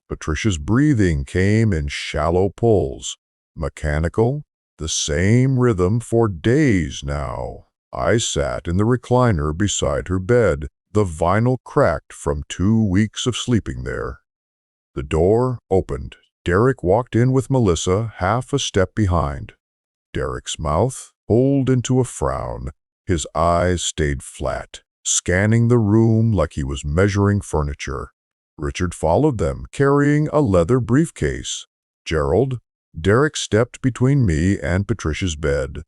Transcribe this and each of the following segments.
Patricia's breathing came in shallow pulls. Mechanical, the same rhythm for days now. I sat in the recliner beside her bed, the vinyl cracked from 2 weeks of sleeping there. The door opened. Derek walked in with Melissa half a step behind. Derek's mouth pulled into a frown. His eyes stayed flat, scanning the room like he was measuring furniture. Richard followed them, carrying a leather briefcase. Gerald, Derek stepped between me and Patricia's bed.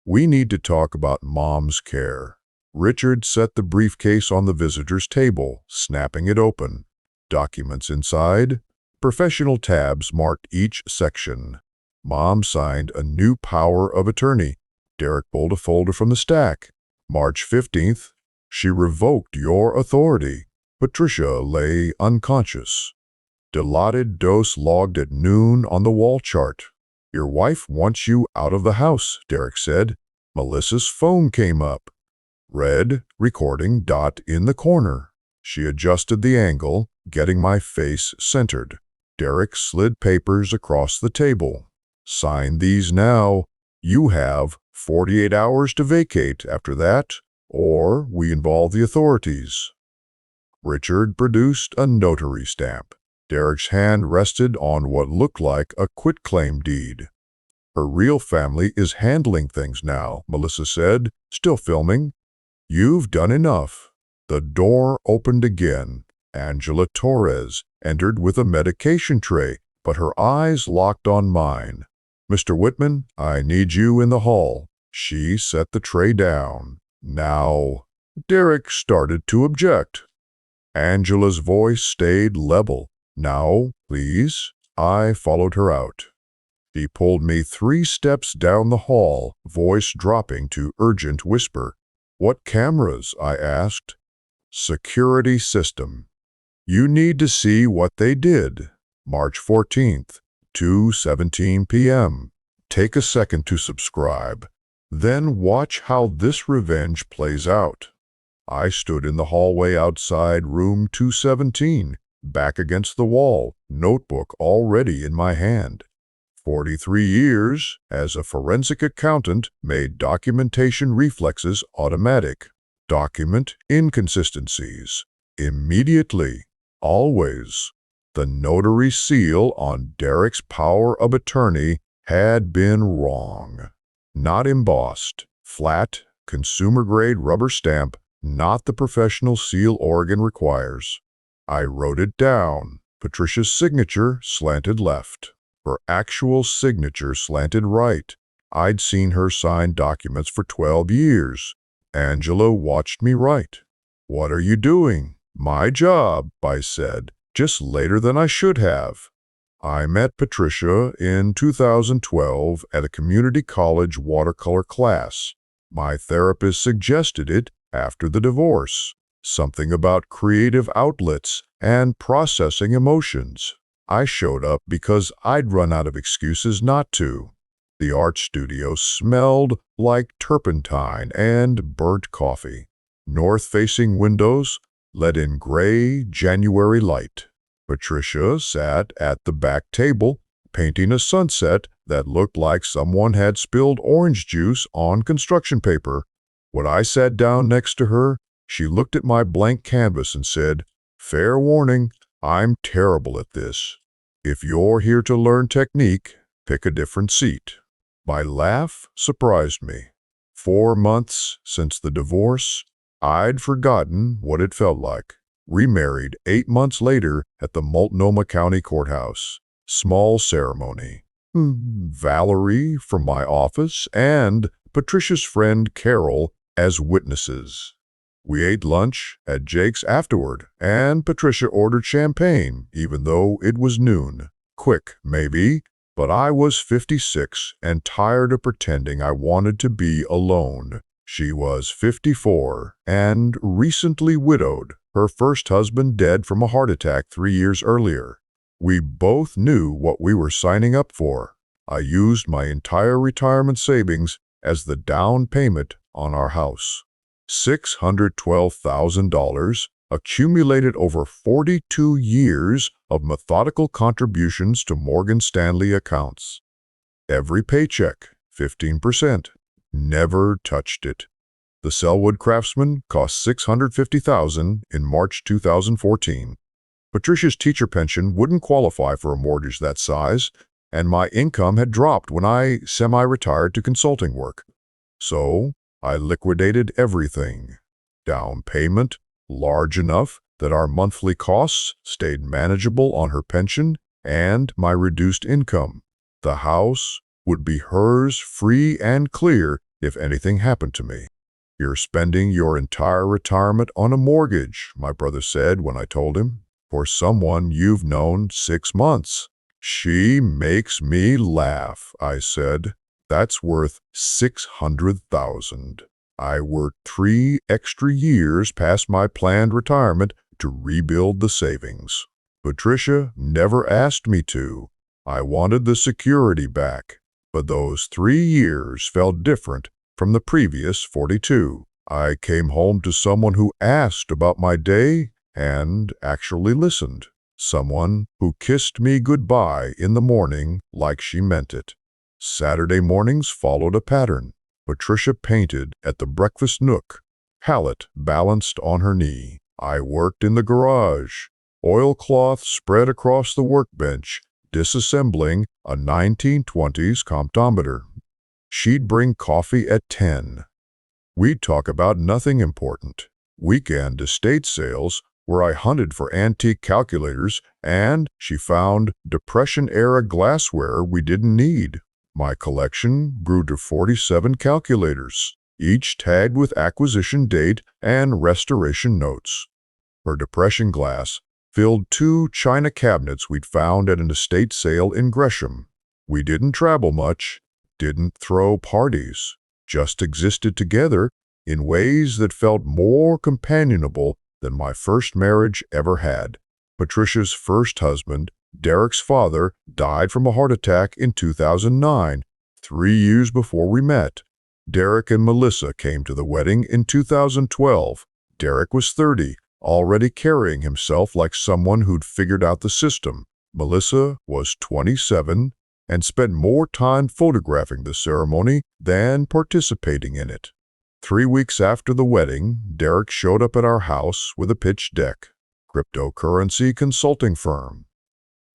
"We need to talk about Mom's care." Richard set the briefcase on the visitor's table, snapping it open. Documents inside. Professional tabs marked each section. Mom signed a new power of attorney. Derek pulled a folder from the stack. March 15th, she revoked your authority. Patricia lay unconscious. Dilated dose logged at noon on the wall chart. "Your wife wants you out of the house," Derek said. Melissa's phone came up. Red recording dot in the corner. She adjusted the angle, getting my face centered. Derek slid papers across the table. "Sign these now. You have 48 hours to vacate after that, or we involve the authorities." Richard produced a notary stamp. Derek's hand rested on what looked like a quitclaim deed. "Her real family is handling things now," Melissa said, still filming. "You've done enough." The door opened again. Angela Torres entered with a medication tray, but her eyes locked on mine. "Mr. Whitman, I need you in the hall." She set the tray down. "Now." Derek started to object. Angela's voice stayed level. "Now, please." I followed her out. She pulled me 3 steps down the hall, voice dropping to urgent whisper. "What cameras?" I asked. "Security system. You need to see what they did." March 14th, 2:17 p.m. Take a second to subscribe. Then watch how this revenge plays out. I stood in the hallway outside room 217, back against the wall, notebook already in my hand. 43 years as a forensic accountant made documentation reflexes automatic. Document inconsistencies. Immediately. Always. The notary seal on Derek's power of attorney had been wrong. Not embossed. Flat, consumer-grade rubber stamp, not the professional seal Oregon requires. I wrote it down. Patricia's signature slanted left. Her actual signature slanted right. I'd seen her sign documents for 12 years. Angela watched me write. "What are you doing?" "My job," I said, just later than I should have. I met Patricia in 2012 at a community college watercolor class. My therapist suggested it after the divorce. Something about creative outlets and processing emotions. I showed up because I'd run out of excuses not to. The art studio smelled like turpentine and burnt coffee. North-facing windows let in gray January light. Patricia sat at the back table, painting a sunset that looked like someone had spilled orange juice on construction paper. When I sat down next to her, she looked at my blank canvas and said, "Fair warning, I'm terrible at this. If you're here to learn technique, pick a different seat." My laugh surprised me. 4 months since the divorce, I'd forgotten what it felt like. Remarried 8 months later at the Multnomah County Courthouse. Small ceremony. Valerie from my office and Patricia's friend Carol as witnesses. We ate lunch at Jake's afterward, and Patricia ordered champagne, even though it was noon. Quick, maybe, but I was 56 and tired of pretending I wanted to be alone. She was 54 and recently widowed, her first husband dead from a heart attack 3 years earlier. We both knew what we were signing up for. I used my entire retirement savings as the down payment on our house. $612,000 accumulated over 42 years of methodical contributions to Morgan Stanley accounts. Every paycheck, 15%. Never touched it. The Selwood Craftsman cost $650,000 in March 2014. Patricia's teacher pension wouldn't qualify for a mortgage that size, and my income had dropped when I semi-retired to consulting work. So I liquidated everything. Down payment, large enough that our monthly costs stayed manageable on her pension and my reduced income. The house would be hers free and clear if anything happened to me. "You're spending your entire retirement on a mortgage," my brother said when I told him, "for someone you've known 6 months. "She makes me laugh," I said. "That's worth $600,000. I worked 3 extra years past my planned retirement to rebuild the savings. Patricia never asked me to. I wanted the security back, but those 3 years felt different from the previous 42. I came home to someone who asked about my day and actually listened. Someone who kissed me goodbye in the morning like she meant it. Saturday mornings followed a pattern. Patricia painted at the breakfast nook, palette balanced on her knee. I worked in the garage, oilcloth spread across the workbench, disassembling a 1920s comptometer. She'd bring coffee at 10. We'd talk about nothing important. Weekend estate sales, where I hunted for antique calculators, and she found Depression-era glassware we didn't need. My collection grew to 47 calculators, each tagged with acquisition date and restoration notes. Her Depression glass filled 2 china cabinets we'd found at an estate sale in Gresham. We didn't travel much, didn't throw parties, just existed together in ways that felt more companionable than my first marriage ever had. Patricia's first husband, Derek's father, died from a heart attack in 2009, 3 years before we met. Derek and Melissa came to the wedding in 2012. Derek was 30, already carrying himself like someone who'd figured out the system. Melissa was 27 and spent more time photographing the ceremony than participating in it. 3 weeks after the wedding, Derek showed up at our house with a pitch deck, cryptocurrency consulting firm.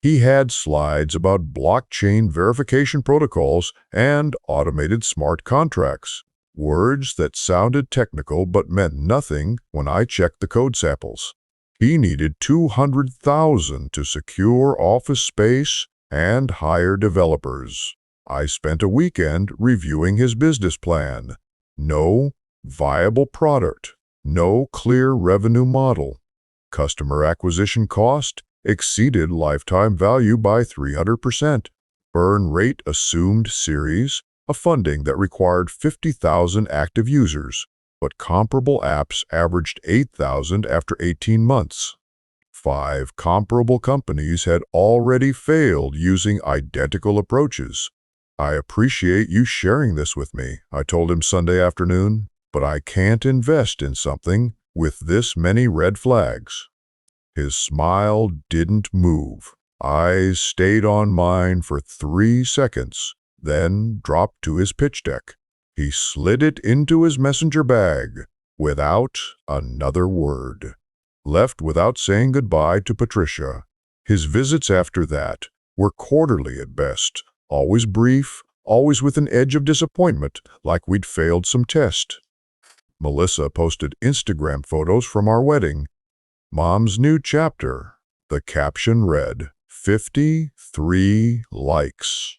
He had slides about blockchain verification protocols and automated smart contracts, words that sounded technical but meant nothing when I checked the code samples. He needed $200,000 to secure office space and hire developers. I spent a weekend reviewing his business plan. No viable product, no clear revenue model. Customer acquisition cost exceeded lifetime value by 300%. Burn rate assumed series, a funding that required 50,000 active users, but comparable apps averaged 8,000 after 18 months. 5 comparable companies had already failed using identical approaches. "I appreciate you sharing this with me," I told him Sunday afternoon, "but I can't invest in something with this many red flags." His smile didn't move. Eyes stayed on mine for 3 seconds, then dropped to his pitch deck. He slid it into his messenger bag without another word. Left without saying goodbye to Patricia. His visits after that were quarterly at best, always brief, always with an edge of disappointment, like we'd failed some test. Melissa posted Instagram photos from our wedding. Mom's new chapter. The caption read, 53 likes.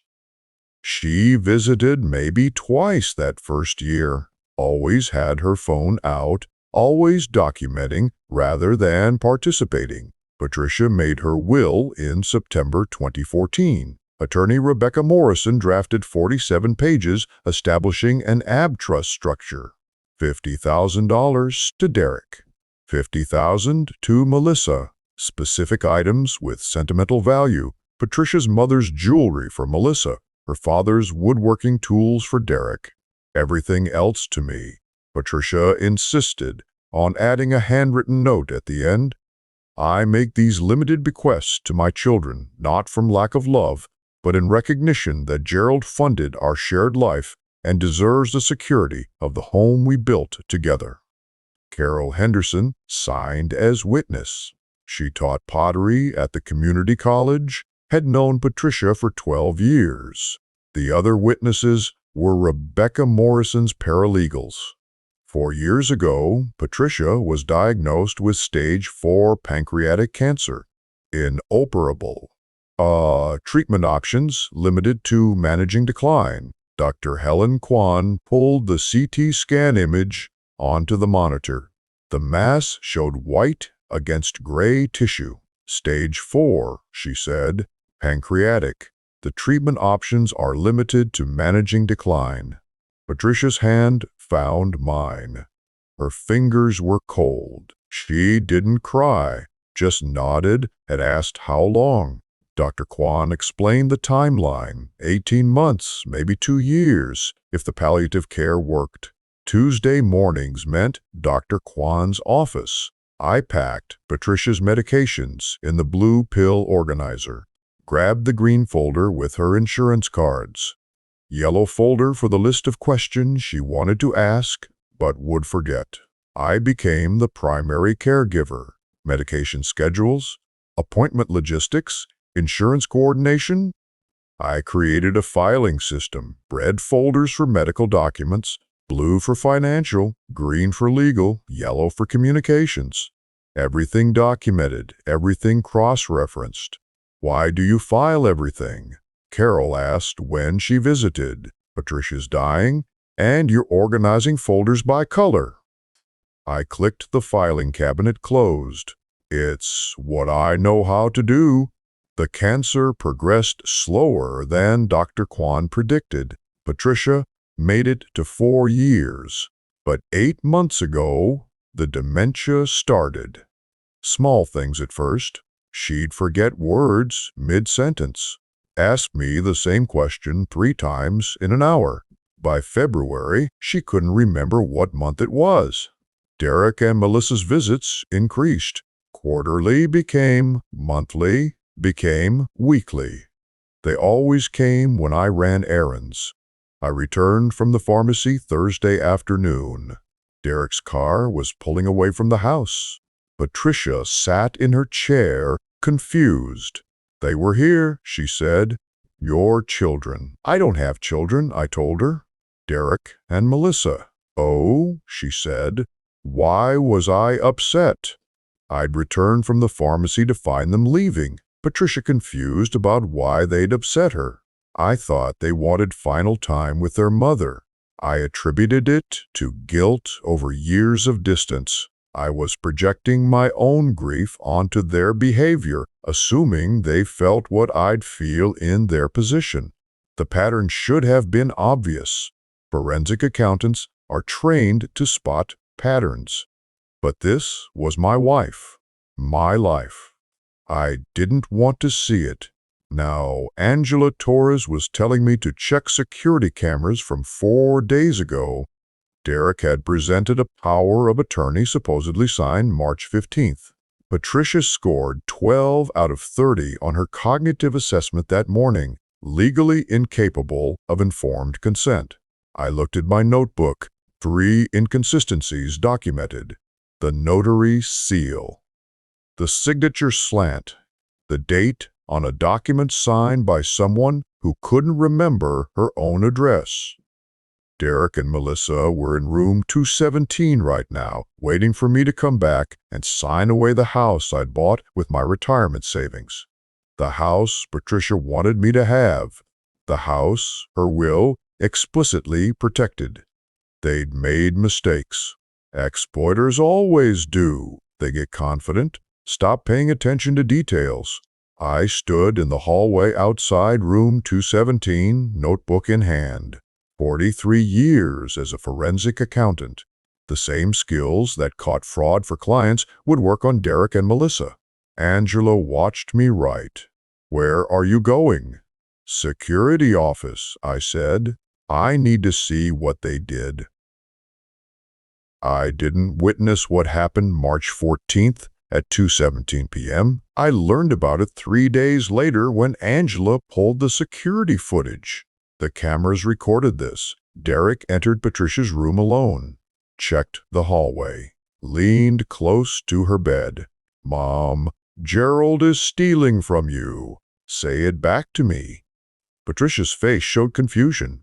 She visited maybe twice that first year, always had her phone out, always documenting rather than participating. Patricia made her will in September 2014. Attorney Rebecca Morrison drafted 47 pages establishing an AB trust structure. $50,000 to Derek. $50,000 to Melissa. Specific items with sentimental value. Patricia's mother's jewelry for Melissa. Her father's woodworking tools for Derek. Everything else to me. Patricia insisted on adding a handwritten note at the end. I make these limited bequests to my children, not from lack of love, but in recognition that Gerald funded our shared life and deserves the security of the home we built together. Carol Henderson signed as witness. She taught pottery at the community college, had known Patricia for 12 years. The other witnesses were Rebecca Morrison's paralegals. 4 years ago, Patricia was diagnosed with stage 4 pancreatic cancer, inoperable. Treatment options limited to managing decline. Dr. Helen Kwan pulled the CT scan image onto the monitor. The mass showed white against gray tissue. Stage 4, she said, pancreatic. The treatment options are limited to managing decline. Patricia's hand found mine. Her fingers were cold. She didn't cry, just nodded and asked how long. Dr. Kwan explained the timeline, 18 months, maybe 2 years, if the palliative care worked. Tuesday mornings meant Dr. Kwan's office. I packed Patricia's medications in the blue pill organizer, grabbed the green folder with her insurance cards, yellow folder for the list of questions she wanted to ask but would forget. I became the primary caregiver, medication schedules, appointment logistics, insurance coordination. I created a filing system, red folders for medical documents, blue for financial, green for legal, yellow for communications. Everything documented, everything cross-referenced. Why do you file everything? Carol asked when she visited. Patricia's dying, and you're organizing folders by color. I clicked the filing cabinet closed. It's what I know how to do. The cancer progressed slower than Dr. Kwan predicted. Patricia made it to 4 years, but 8 months ago, the dementia started. Small things at first. She'd forget words mid-sentence. Ask me the same question 3 times in an hour. By February, she couldn't remember what month it was. Derek and Melissa's visits increased. Quarterly became monthly, became weekly. They always came when I ran errands. I returned from the pharmacy Thursday afternoon. Derek's car was pulling away from the house. Patricia sat in her chair, confused. They were here, she said. Your children. I don't have children, I told her. Derek and Melissa. Oh, she said. Why was I upset? I'd returned from the pharmacy to find them leaving. Patricia confused about why they'd upset her. I thought they wanted final time with their mother. I attributed it to guilt over years of distance. I was projecting my own grief onto their behavior, assuming they felt what I'd feel in their position. The pattern should have been obvious. Forensic accountants are trained to spot patterns. But this was my wife, my life. I didn't want to see it. Now, Angela Torres was telling me to check security cameras from 4 days ago. Derek had presented a power of attorney supposedly signed March 15th. Patricia scored 12 out of 30 on her cognitive assessment that morning, legally incapable of informed consent. I looked at my notebook, 3 inconsistencies documented. The notary seal, the signature slant, the date on a document signed by someone who couldn't remember her own address. Derek and Melissa were in room 217 right now, waiting for me to come back and sign away the house I'd bought with my retirement savings. The house Patricia wanted me to have. The house her will explicitly protected. They'd made mistakes. Exploiters always do. They get confident, stop paying attention to details. I stood in the hallway outside room 217, notebook in hand. 43 years as a forensic accountant. The same skills that caught fraud for clients would work on Derek and Melissa. Angela watched me write. Where are you going? Security office, I said. I need to see what they did. I didn't witness what happened March 14th at 2:17 p.m. I learned about it 3 days later when Angela pulled the security footage. The cameras recorded this. Derek entered Patricia's room alone, checked the hallway, leaned close to her bed. "Mom, Gerald is stealing from you. Say it back to me." Patricia's face showed confusion.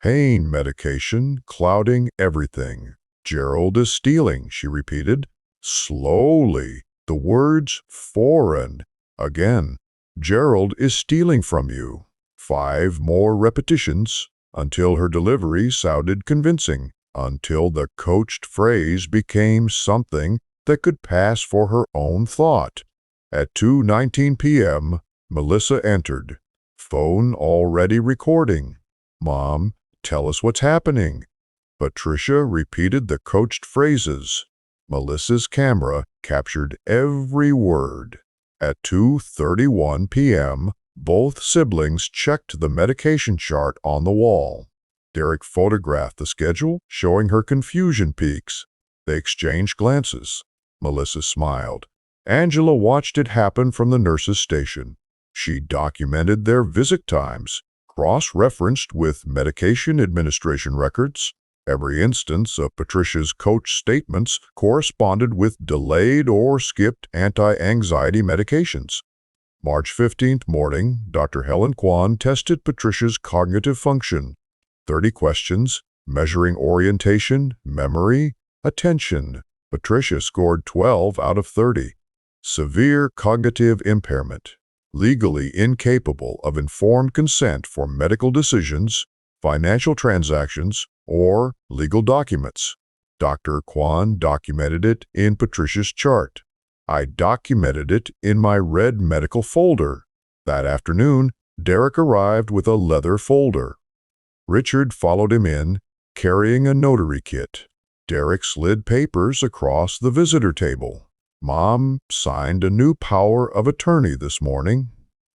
Pain medication clouding everything. "Gerald is stealing," she repeated. Slowly, the words foreign. Again, "Gerald is stealing from you." 5 more repetitions until her delivery sounded convincing, until the coached phrase became something that could pass for her own thought. At 2:19 p.m., Melissa entered. Phone already recording. "Mom, tell us what's happening." Patricia repeated the coached phrases. Melissa's camera captured every word. At 2:31 p.m., both siblings checked the medication chart on the wall. Derek photographed the schedule, showing her confusion peaks. They exchanged glances. Melissa smiled. Angela watched it happen from the nurse's station. She documented their visit times, cross-referenced with medication administration records. Every instance of Patricia's coach statements corresponded with delayed or skipped anti-anxiety medications. March 15th morning, Dr. Helen Kwan tested Patricia's cognitive function. 30 questions, measuring orientation, memory, attention. Patricia scored 12 out of 30. Severe cognitive impairment. Legally incapable of informed consent for medical decisions, financial transactions, or legal documents. Dr. Kwan documented it in Patricia's chart. I documented it in my red medical folder. That afternoon, Derek arrived with a leather folder. Richard followed him in, carrying a notary kit. Derek slid papers across the visitor table. "Mom signed a new power of attorney this morning."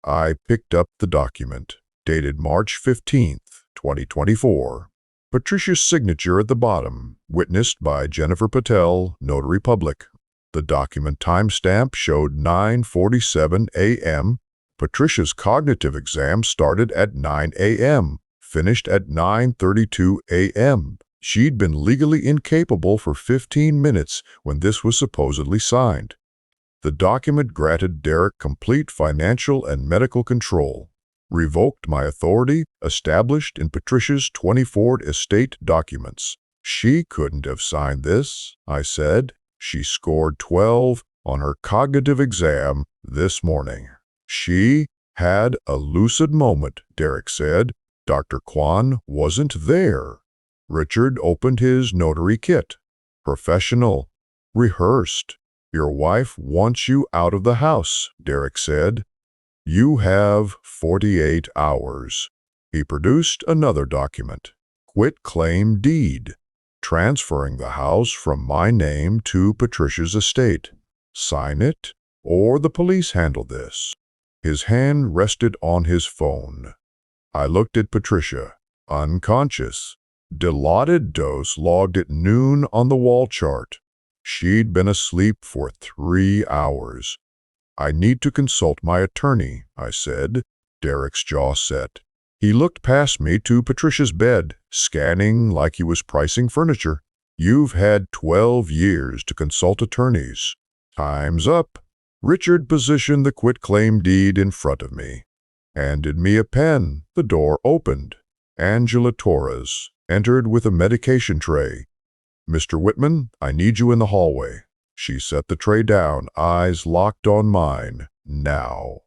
I picked up the document, dated March 15th, 2024. Patricia's signature at the bottom, witnessed by Jennifer Patel, Notary Public. The document timestamp showed 9:47 a.m. Patricia's cognitive exam started at 9 a.m., finished at 9:32 a.m. She'd been legally incapable for 15 minutes when this was supposedly signed. The document granted Derek complete financial and medical control, revoked my authority established in Patricia's 24 estate documents. "She couldn't have signed this," I said. "She scored 12 on her cognitive exam this morning." "She had a lucid moment," Derek said. "Dr. Kwan wasn't there." Richard opened his notary kit. "Professional. Rehearsed. Your wife wants you out of the house," Derek said. "You have 48 hours. He produced another document. Quit-claim deed, transferring the house from my name to Patricia's estate. Sign it, or the police handle this." His hand rested on his phone. I looked at Patricia, unconscious. Dilaudid dose logged at noon on the wall chart. She'd been asleep for 3 hours. "I need to consult my attorney," I said. Derek's jaw set. He looked past me to Patricia's bed, scanning like he was pricing furniture. "You've had 12 years to consult attorneys. Time's up." Richard positioned the quitclaim deed in front of me. Handed me a pen. The door opened. Angela Torres entered with a medication tray. "Mr. Whitman, I need you in the hallway." She set the tray down, eyes locked on mine. "Now."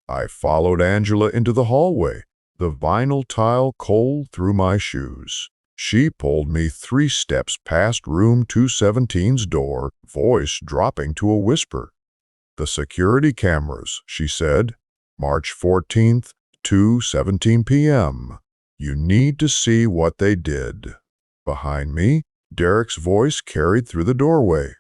I followed Angela into the hallway, the vinyl tile cold through my shoes. She pulled me 3 steps past room 217's door, voice dropping to a whisper. "The security cameras," she said. "March 14th, 2:17 p.m. You need to see what they did." Behind me, Derek's voice carried through the doorway.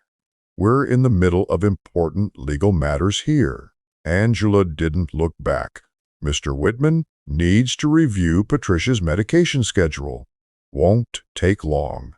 "We're in the middle of important legal matters here." Angela didn't look back. "Mr. Whitman needs to review Patricia's medication schedule. Won't take long."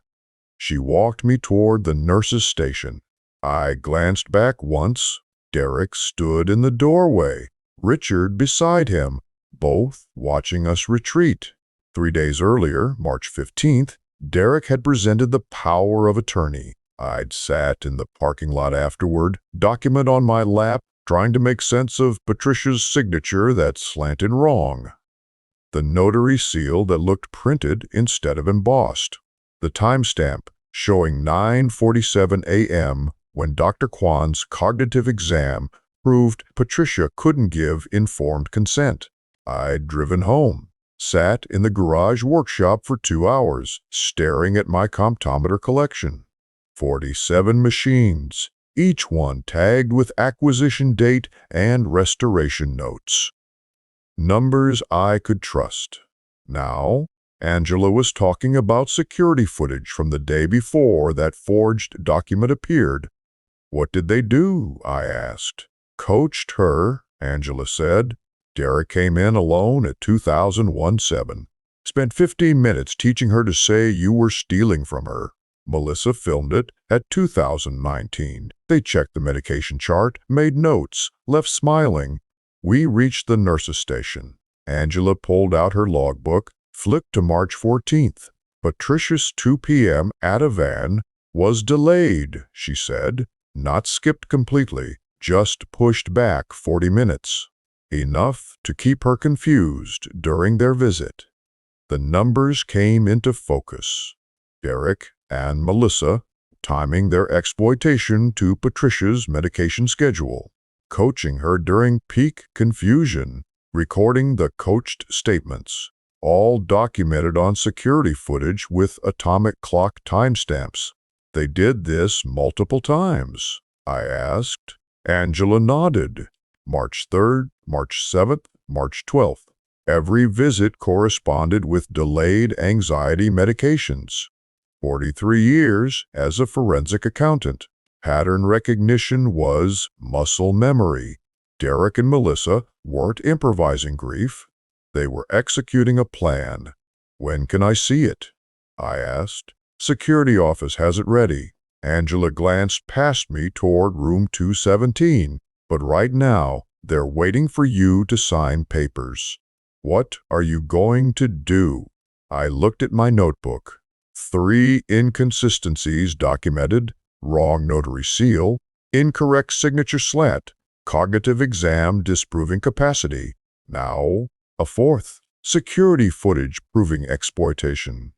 She walked me toward the nurse's station. I glanced back once. Derek stood in the doorway, Richard beside him, both watching us retreat. 3 days earlier, March 15th, Derek had presented the power of attorney. I'd sat in the parking lot afterward, document on my lap, trying to make sense of Patricia's signature that slanted wrong. The notary seal that looked printed instead of embossed. The timestamp showing 9:47 a.m. when Dr. Kwan's cognitive exam proved Patricia couldn't give informed consent. I'd driven home, sat in the garage workshop for 2 hours, staring at my comptometer collection. 47 machines, each one tagged with acquisition date and restoration notes. Numbers I could trust. Now, Angela was talking about security footage from the day before that forged document appeared. What did they do? I asked. Coached her, Angela said. Derek came in alone at 2001-7. Spent 15 minutes teaching her to say you were stealing from her. Melissa filmed it at 2019. They checked the medication chart, made notes, left smiling. We reached the nurse's station. Angela pulled out her logbook, flipped to March 14th. Patricia's 2 p.m. Ativan was delayed, she said. Not skipped completely, just pushed back 40 minutes. Enough to keep her confused during their visit. The numbers came into focus. Derek and Melissa timing their exploitation to Patricia's medication schedule, coaching her during peak confusion, recording the coached statements, all documented on security footage with atomic clock timestamps. They did this multiple times, I asked. Angela nodded. March 3rd, March 7th, March 12th. Every visit corresponded with delayed anxiety medications. 43 years as a forensic accountant. Pattern recognition was muscle memory. Derek and Melissa weren't improvising grief. They were executing a plan. When can I see it? I asked. Security office has it ready. Angela glanced past me toward room 217. But right now, they're waiting for you to sign papers. What are you going to do? I looked at my notebook. 3 inconsistencies documented: wrong notary seal, incorrect signature slant, cognitive exam disproving capacity. Now, a 4th, security footage proving exploitation.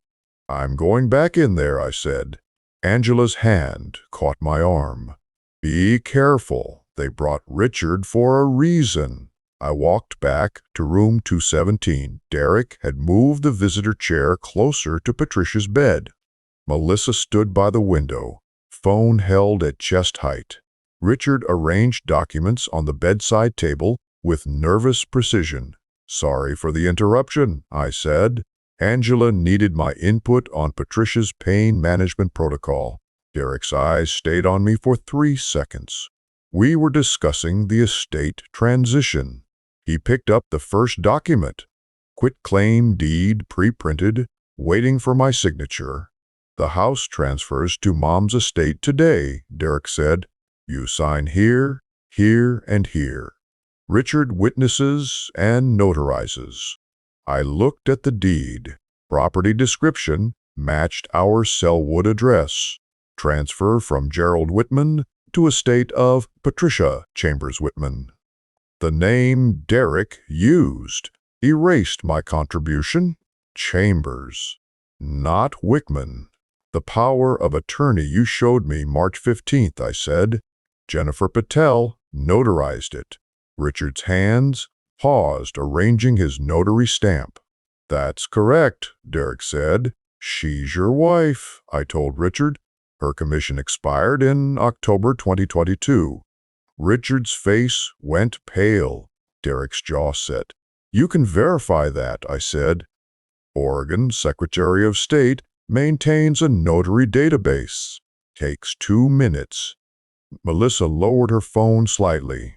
I'm going back in there, I said. Angela's hand caught my arm. Be careful. They brought Richard for a reason. I walked back to room 217. Derek had moved the visitor chair closer to Patricia's bed. Melissa stood by the window, phone held at chest height. Richard arranged documents on the bedside table with nervous precision. Sorry for the interruption, I said. Angela needed my input on Patricia's pain management protocol. Derek's eyes stayed on me for 3 seconds. We were discussing the estate transition. He picked up the first document, quitclaim deed pre-printed, waiting for my signature. The house transfers to Mom's estate today, Derek said. You sign here, here, and here. Richard witnesses and notarizes. I looked at the deed. Property description matched our Selwood address. Transfer from Gerald Whitman to estate of Patricia Chambers Whitman. The name Derek used erased my contribution. Chambers, not Whitman. The power of attorney you showed me March 15th, I said. Jennifer Patel notarized it. Richard's hands paused, arranging his notary stamp. That's correct, Derek said. She's your wife, I told Richard. Her commission expired in October 2022. Richard's face went pale. Derek's jaw set. You can verify that, I said. Oregon Secretary of State maintains a notary database. Takes 2 minutes. Melissa lowered her phone slightly.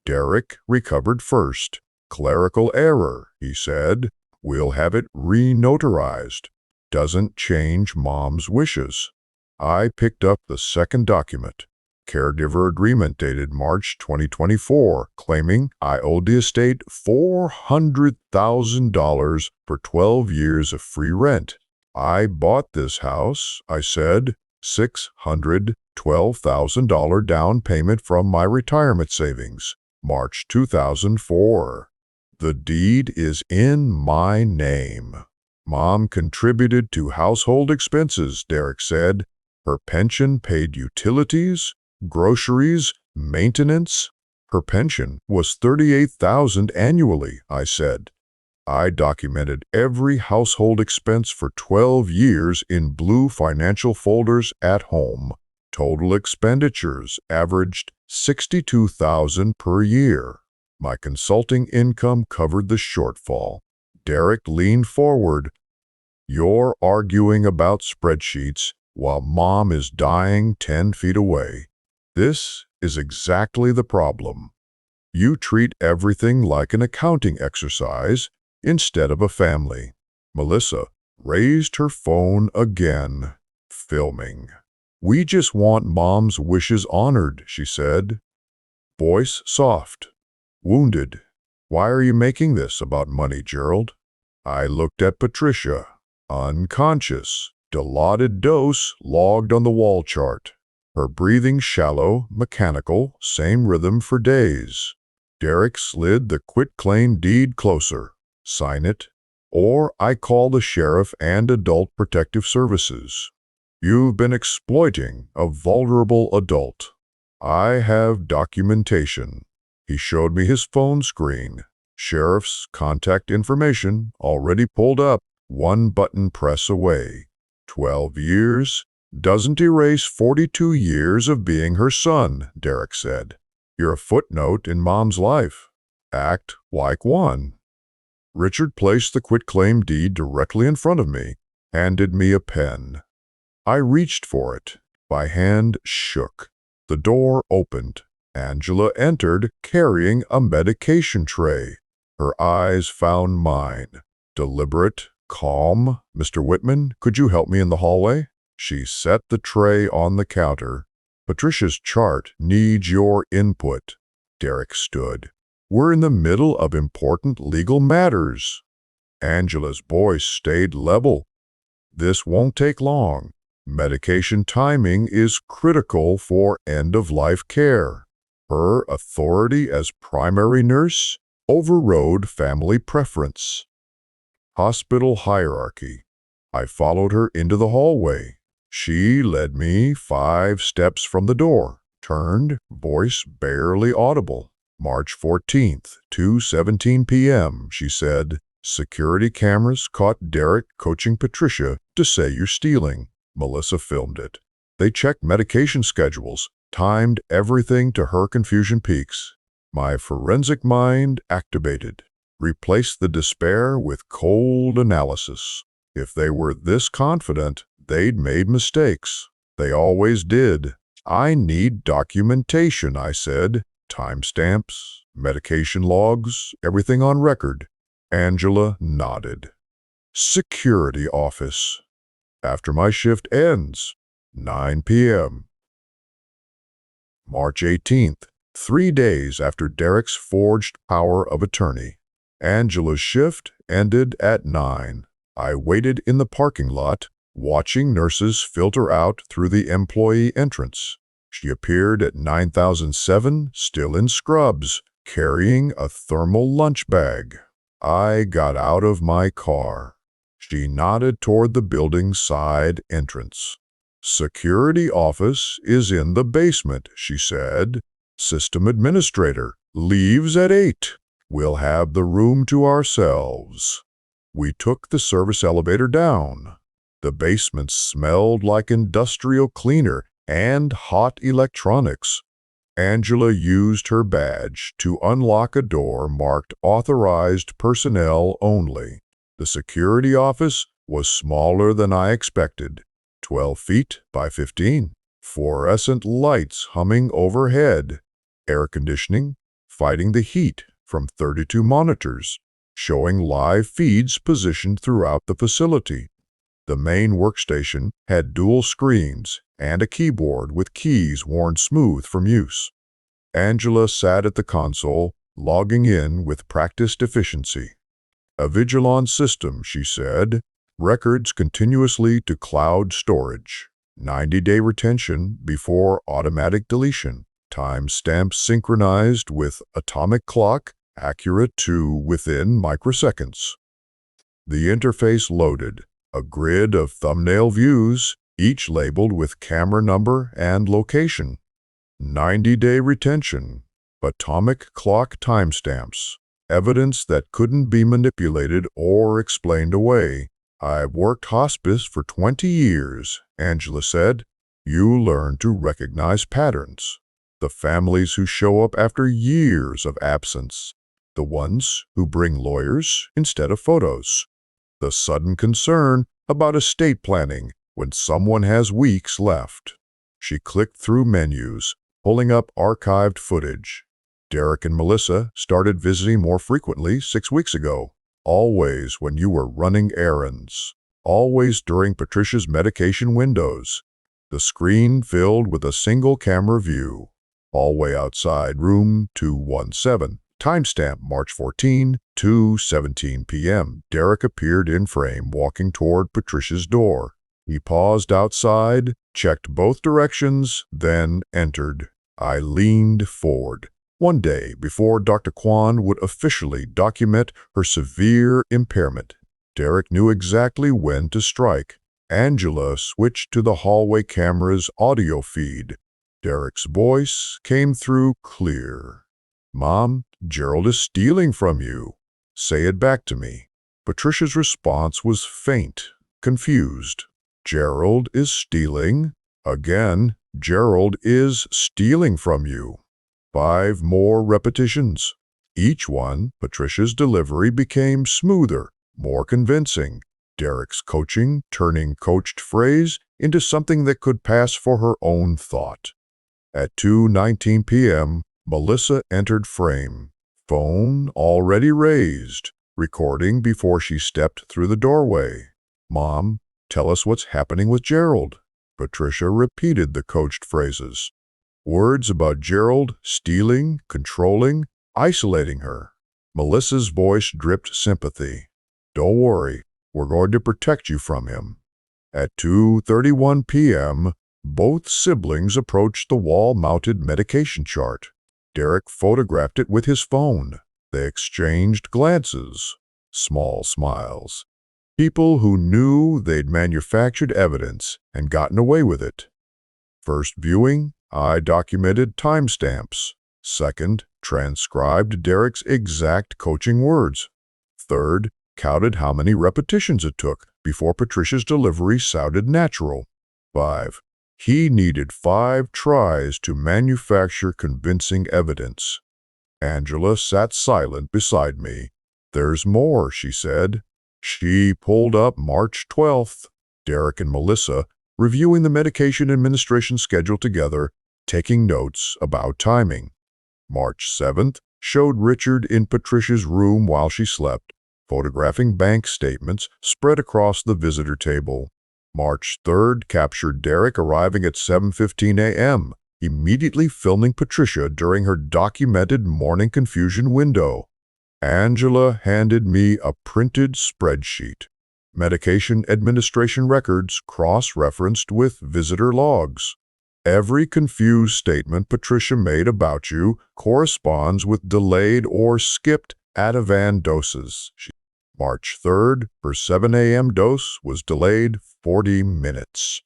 Derek recovered first. Clerical error, he said. We'll have it re-notarized. Doesn't change Mom's wishes. I picked up the second document. Caregiver agreement dated March 2024, claiming I owed the estate $400,000 for 12 years of free rent. I bought this house, I said, $612,000 down payment from my retirement savings, March 2004. The deed is in my name. Mom contributed to household expenses, Derek said. Her pension paid utilities, groceries, maintenance. Her pension was $38,000 annually, I said. I documented every household expense for 12 years in blue financial folders at home. Total expenditures averaged $62,000 per year. My consulting income covered the shortfall. Derek leaned forward. You're arguing about spreadsheets while Mom is dying 10 feet away. This is exactly the problem. You treat everything like an accounting exercise instead of a family. Melissa raised her phone again, filming. We just want Mom's wishes honored, she said. Voice soft. Wounded. Why are you making this about money, Gerald? I looked at Patricia. Unconscious. Dilaudid dose logged on the wall chart. Her breathing shallow, mechanical, same rhythm for days. Derek slid the quitclaim deed closer. Sign it, or I call the sheriff and Adult Protective Services. You've been exploiting a vulnerable adult. I have documentation. He showed me his phone screen. Sheriff's contact information already pulled up, one button press away. 12 years doesn't erase 42 years of being her son, Derek said. You're a footnote in Mom's life. Act like one. Richard placed the quitclaim deed directly in front of me, handed me a pen. I reached for it. My hand shook. The door opened. Angela entered carrying a medication tray. Her eyes found mine. Deliberate, calm. Mr. Whitman, could you help me in the hallway? She set the tray on the counter. Patricia's chart needs your input. Derek stood. We're in the middle of important legal matters. Angela's voice stayed level. This won't take long. Medication timing is critical for end-of-life care. Her authority as primary nurse overrode family preference. Hospital hierarchy. I followed her into the hallway. She led me 5 steps from the door, turned, voice barely audible. March 14th, 2:17 p.m., she said. Security cameras caught Derek coaching Patricia to say you're stealing. Melissa filmed it. They checked medication schedules, timed everything to her confusion peaks. My forensic mind activated, replaced the despair with cold analysis. If they were this confident, they'd made mistakes. They always did. I need documentation, I said. Timestamps, medication logs, everything on record. Angela nodded. Security office. After my shift ends, 9 p.m. March 18th, 3 days after Derek's forged power of attorney. Angela's shift ended at 9. I waited in the parking lot, watching nurses filter out through the employee entrance. She appeared at 9007, still in scrubs, carrying a thermal lunch bag. I got out of my car. She nodded toward the building's side entrance. Security office is in the basement, she said. System administrator leaves at 8. We'll have the room to ourselves. We took the service elevator down. The basement smelled like industrial cleaner and hot electronics. Angela used her badge to unlock a door marked Authorized Personnel Only. The security office was smaller than I expected, 12 feet by 15. Fluorescent lights humming overhead. Air conditioning fighting the heat from 32 monitors, showing live feeds positioned throughout the facility. The main workstation had dual screens, and a keyboard with keys worn smooth from use. Angela sat at the console, logging in with practiced efficiency. A vigil system, she said. Records continuously to cloud storage. 90-day retention before automatic deletion. Timestamps synchronized with atomic clock, accurate to within microseconds. The interface loaded. A grid of thumbnail views, each labeled with camera number and location. 90-day retention. Atomic clock timestamps. Evidence that couldn't be manipulated or explained away. I've worked hospice for 20 years, Angela said. You learn to recognize patterns. The families who show up after years of absence. The ones who bring lawyers instead of photos. The sudden concern about estate planning when someone has weeks left. She clicked through menus, pulling up archived footage. Derek and Melissa started visiting more frequently 6 weeks ago. Always when you were running errands. Always during Patricia's medication windows. The screen filled with a single camera view. Hallway outside room 217. Timestamp March 14, 2:17 p.m. Derek appeared in frame walking toward Patricia's door. He paused outside, checked both directions, then entered. I leaned forward. One day before Dr. Kwan would officially document her severe impairment, Derek knew exactly when to strike. Angela switched to the hallway camera's audio feed. Derek's voice came through clear. Mom, Gerald is stealing from you. Say it back to me. Patricia's response was faint, confused. Gerald is stealing? Again, Gerald is stealing from you. 5 more repetitions. Each one, Patricia's delivery became smoother, more convincing. Derek's coaching turning coached phrase into something that could pass for her own thought. At 2:19 p.m., Melissa entered frame. Phone already raised, recording before she stepped through the doorway. Mom, tell us what's happening with Gerald. Patricia repeated the coached phrases. Words about Gerald stealing, controlling, isolating her. Melissa's voice dripped sympathy. Don't worry, we're going to protect you from him. At 2:31 p.m., both siblings approached the wall-mounted medication chart. Derek photographed it with his phone. They exchanged glances, small smiles. People who knew they'd manufactured evidence and gotten away with it. First viewing, I documented timestamps. Second, transcribed Derek's exact coaching words. Third, counted how many repetitions it took before Patricia's delivery sounded natural. 5. He needed 5 tries to manufacture convincing evidence. Angela sat silent beside me. There's more, she said. She pulled up March 12th. Derek and Melissa reviewing the medication administration schedule together, taking notes about timing. March 7th showed Richard in Patricia's room while she slept, photographing bank statements spread across the visitor table. March 3rd captured Derek arriving at 7:15 a.m., immediately filming Patricia during her documented morning confusion window. Angela handed me a printed spreadsheet. Medication administration records cross-referenced with visitor logs. Every confused statement Patricia made about you corresponds with delayed or skipped Ativan doses. March 3rd, her 7 a.m. dose was delayed 40 minutes.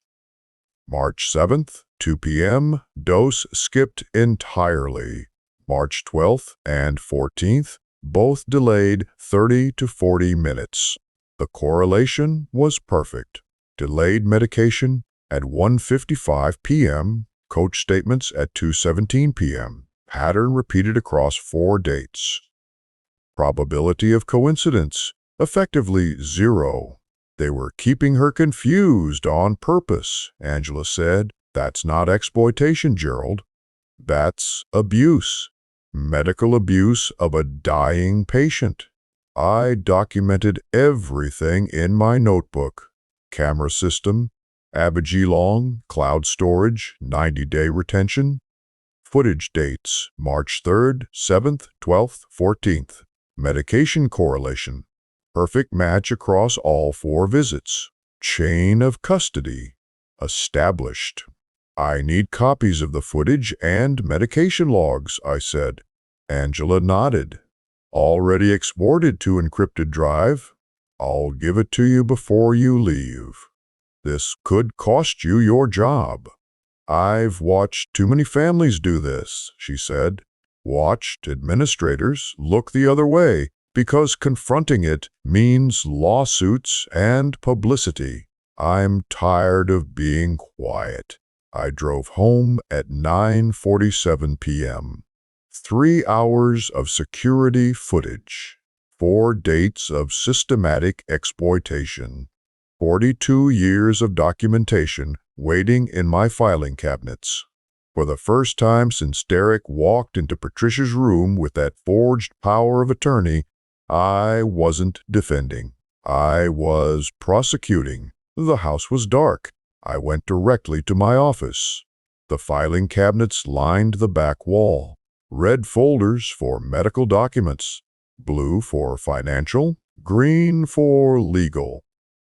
March 7th, 2 p.m., dose skipped entirely. March 12th and 14th, both delayed 30 to 40 minutes. The correlation was perfect. Delayed medication at 1:55 p.m., coach statements at 2:17 p.m. Pattern repeated across 4 dates. Probability of coincidence, effectively 0. They were keeping her confused on purpose, Angela said. That's not exploitation, Gerald. That's abuse. Medical abuse of a dying patient. I documented everything in my notebook. Camera system, Long, cloud storage, 90-day retention. Footage dates, March 3rd, 7th, 12th, 14th. Medication correlation. Perfect match across all 4 visits. Chain of custody. Established. I need copies of the footage and medication logs, I said. Angela nodded. Already exported to encrypted drive. I'll give it to you before you leave. This could cost you your job. I've watched too many families do this, she said. Watched administrators look the other way because confronting it means lawsuits and publicity. I'm tired of being quiet. I drove home at 9:47 p.m. 3 hours of security footage. 4 dates of systematic exploitation. 42 years of documentation waiting in my filing cabinets. For the first time since Derek walked into Patricia's room with that forged power of attorney, I wasn't defending. I was prosecuting. The house was dark. I went directly to my office. The filing cabinets lined the back wall. Red folders for medical documents, blue for financial, green for legal,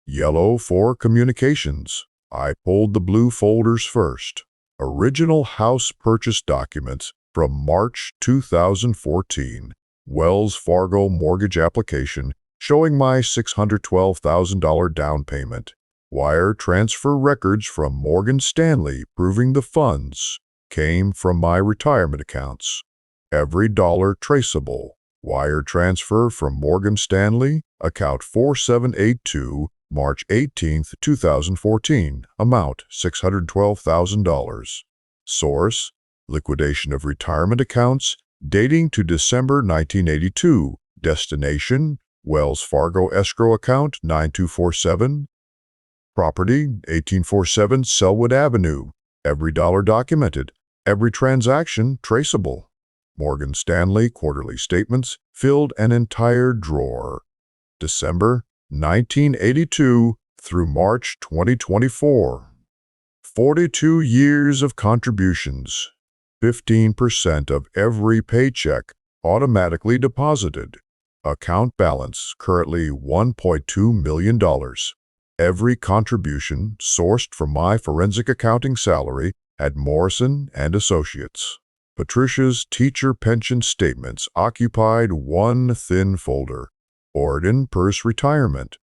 yellow for communications. I pulled the blue folders first. Original house purchase documents from March 2014. Wells Fargo mortgage application showing my $612,000 down payment. Wire transfer records from Morgan Stanley proving the funds came from my retirement accounts. Every dollar traceable. Wire transfer from Morgan Stanley, account 4782, March 18, 2014, amount $612,000. Source, liquidation of retirement accounts dating to December 1982. Destination, Wells Fargo escrow account 9247. Property, 1847 Selwood Avenue. Every dollar documented. Every transaction traceable. Morgan Stanley quarterly statements filled an entire drawer. December 1982 through March 2024. 42 years of contributions. 15% of every paycheck automatically deposited. Account balance currently $1.2 million. Every contribution sourced from my forensic accounting salary at Morrison & Associates. Patricia's teacher pension statements occupied one thin folder. Orion Purse retirement,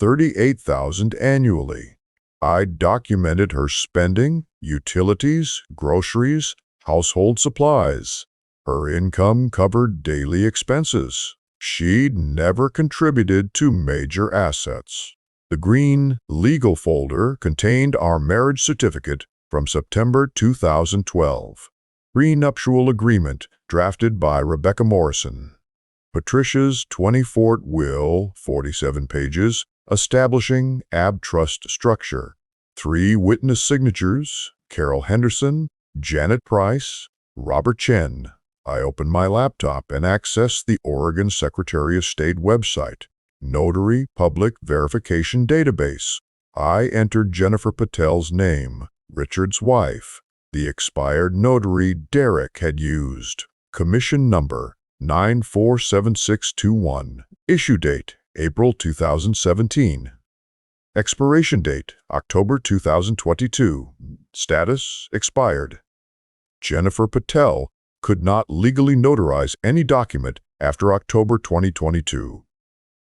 $38,000 annually. I documented her spending, utilities, groceries, household supplies. Her income covered daily expenses. She'd never contributed to major assets. The green legal folder contained our marriage certificate from September 2012. Prenuptial agreement drafted by Rebecca Morrison. Patricia's 24th will, 47 pages, establishing AB trust structure. 3 witness signatures, Carol Henderson, Janet Price, Robert Chen. I opened my laptop and accessed the Oregon Secretary of State website. Notary Public Verification Database. I entered Jennifer Patel's name, Richard's wife. The expired notary Derek had used. Commission number 947621. Issue date April 2017. Expiration date October 2022. Status expired. Jennifer Patel could not legally notarize any document after October 2022.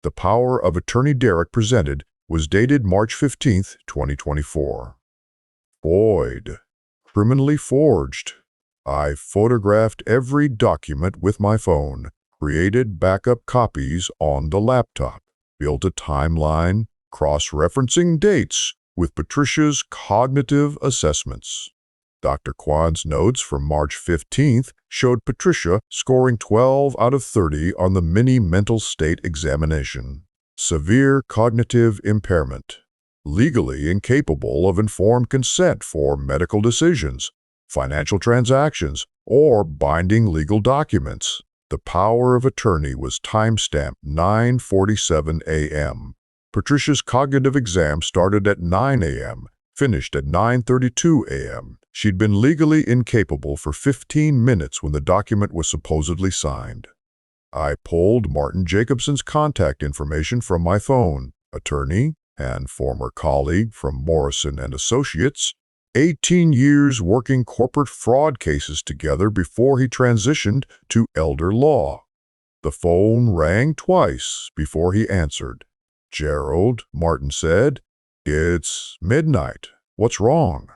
The power of attorney Derek presented was dated March 15, 2024. Void. Criminally forged. I photographed every document with my phone, created backup copies on the laptop, built a timeline, cross-referencing dates with Patricia's cognitive assessments. Dr. Quan's notes from March 15th showed Patricia scoring 12 out of 30 on the mini mental state examination. Severe cognitive impairment. Legally incapable of informed consent for medical decisions, financial transactions, or binding legal documents. The power of attorney was timestamped 9:47 a.m. Patricia's cognitive exam started at 9 a.m. Finished at 9:32 a.m. She'd been legally incapable for 15 minutes when the document was supposedly signed. I pulled Martin Jacobson's contact information from my phone. Attorney and former colleague from Morrison and Associates, 18 years working corporate fraud cases together before he transitioned to elder law. The phone rang twice before he answered. "Gerald," Martin said, "it's midnight. What's wrong?"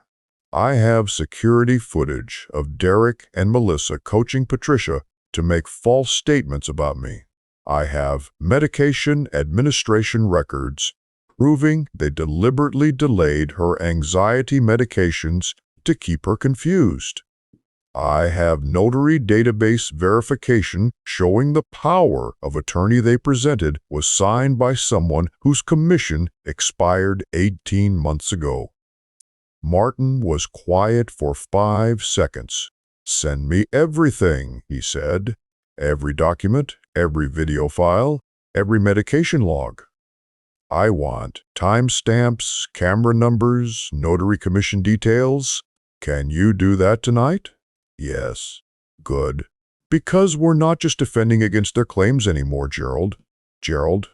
"I have security footage of Derek and Melissa coaching Patricia to make false statements about me. I have medication administration records proving they deliberately delayed her anxiety medications to keep her confused. I have notary database verification showing the power of attorney they presented was signed by someone whose commission expired 18 months ago." Martin was quiet for 5 seconds. "Send me everything," he said. "Every document, every video file, every medication log. I want timestamps, camera numbers, notary commission details. Can you do that tonight?" "Yes." "Good. Because we're not just defending against their claims anymore, Gerald. Gerald,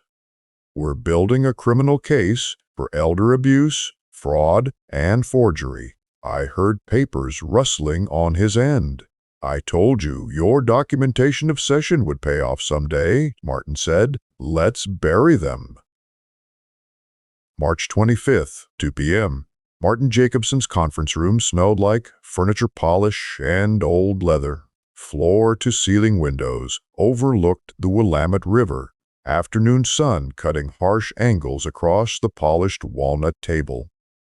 we're building a criminal case for elder abuse, fraud, and forgery. I heard papers rustling on his end." "I told you your documentation of session would pay off someday," Martin said. "Let's bury them." March 25th, 2 p.m. Martin Jacobson's conference room smelled like furniture polish and old leather. Floor-to-ceiling windows overlooked the Willamette River, afternoon sun cutting harsh angles across the polished walnut table.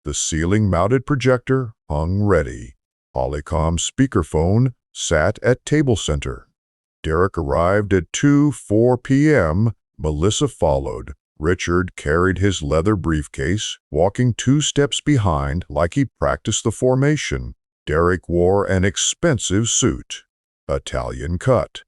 The ceiling-mounted projector hung ready. Polycom speakerphone sat at table center. Derek arrived at 2:04 p.m. Melissa followed. Richard carried his leather briefcase, walking 2 steps behind like he practiced the formation. Derek wore an expensive suit, Italian cut.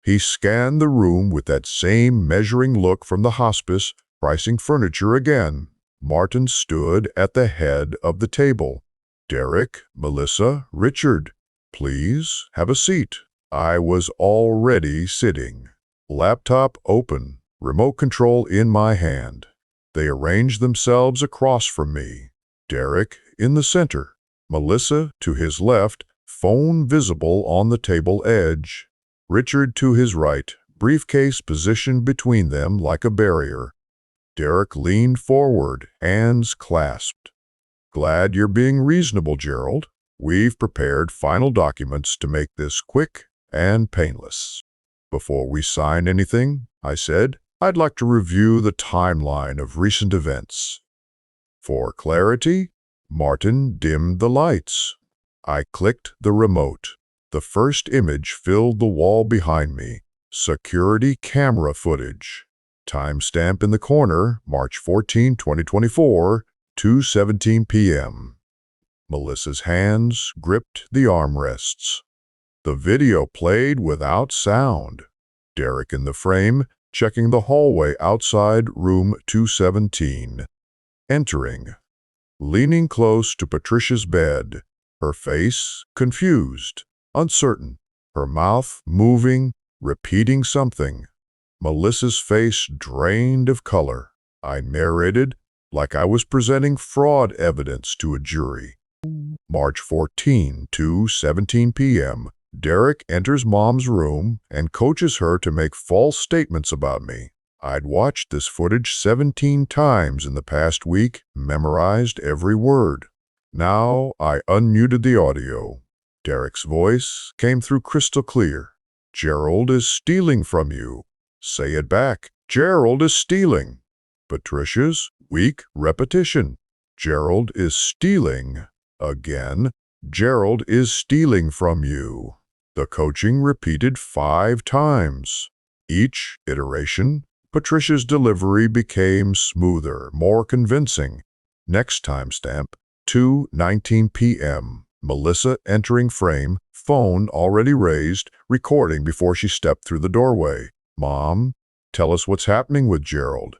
He scanned the room with that same measuring look from the hospice, pricing furniture again. Martin stood at the head of the table. "Derek, Melissa, Richard, please have a seat." I was already sitting. Laptop open. Remote control in my hand. They arranged themselves across from me. Derek in the center. Melissa to his left, phone visible on the table edge. Richard to his right, briefcase positioned between them like a barrier. Derek leaned forward, hands clasped. "Glad you're being reasonable, Gerald. We've prepared final documents to make this quick and painless." "Before we sign anything," I said, "I'd like to review the timeline of recent events." For clarity, Martin dimmed the lights. I clicked the remote. The first image filled the wall behind me. Security camera footage. Timestamp in the corner, March 14, 2024, 2:17 p.m. Melissa's hands gripped the armrests. The video played without sound. Derek in the frame, checking the hallway outside room 217. Entering. Leaning close to Patricia's bed, her face confused, uncertain, her mouth moving, repeating something. Melissa's face drained of color. I narrated like I was presenting fraud evidence to a jury. March 14, 2:17 p.m. Derek enters Mom's room and coaches her to make false statements about me. I'd watched this footage 17 times in the past week, memorized every word. Now I unmuted the audio. Derek's voice came through crystal clear. "Gerald is stealing from you." "Say it back." "Gerald is stealing." Patricia's weak repetition. "Gerald is stealing." Again. "Gerald is stealing from you." The coaching repeated 5 times. Each iteration, Patricia's delivery became smoother, more convincing. Next timestamp, 2:19 p.m. Melissa entering frame, phone already raised, recording before she stepped through the doorway. "Mom, tell us what's happening with Gerald."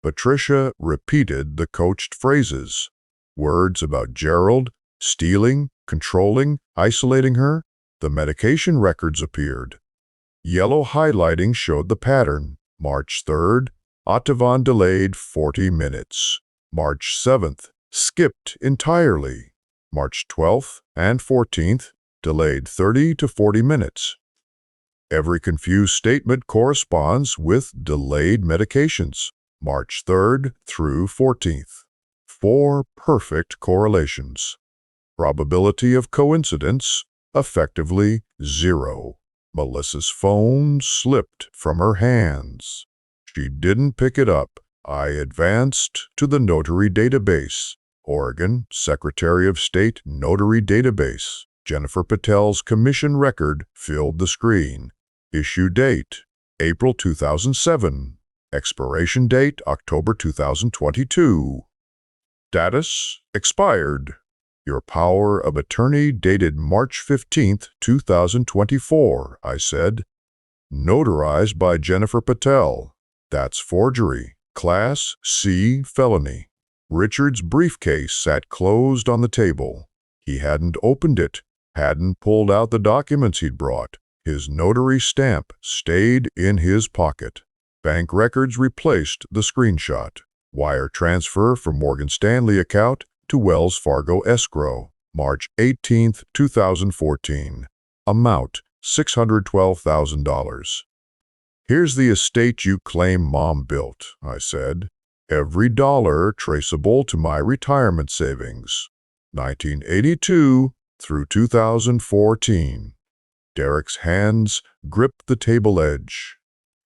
Patricia repeated the coached phrases. Words about Gerald, stealing, controlling, isolating her. The medication records appeared. Yellow highlighting showed the pattern. March 3rd, Ativan delayed 40 minutes. March 7th, skipped entirely. March 12th and 14th, delayed 30 to 40 minutes. Every confused statement corresponds with delayed medications. March 3rd through 14th. 4 perfect correlations. Probability of coincidence, effectively 0. Melissa's phone slipped from her hands. She didn't pick it up. I advanced to the notary database. Oregon Secretary of State Notary Database. Jennifer Patel's commission record filled the screen. Issue date, April 2007. Expiration date, October 2022. Status, expired. Your power of attorney dated March 15, 2024, I said. Notarized by Jennifer Patel. That's forgery. Class C felony. Richard's briefcase sat closed on the table. He hadn't opened it, hadn't pulled out the documents he'd brought. His notary stamp stayed in his pocket. Bank records replaced the screenshot. Wire transfer from Morgan Stanley account to Wells Fargo escrow, March 18, 2014. Amount, $612,000. Here's the estate you claim Mom built, I said. Every dollar traceable to my retirement savings. 1982 through 2014. Derek's hands gripped the table edge.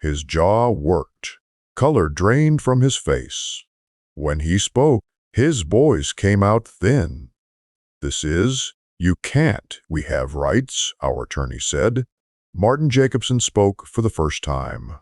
His jaw worked. Color drained from his face. When he spoke, his voice came out thin. This is, you can't. We have rights, our attorney said. Martin Jacobson spoke for the first time.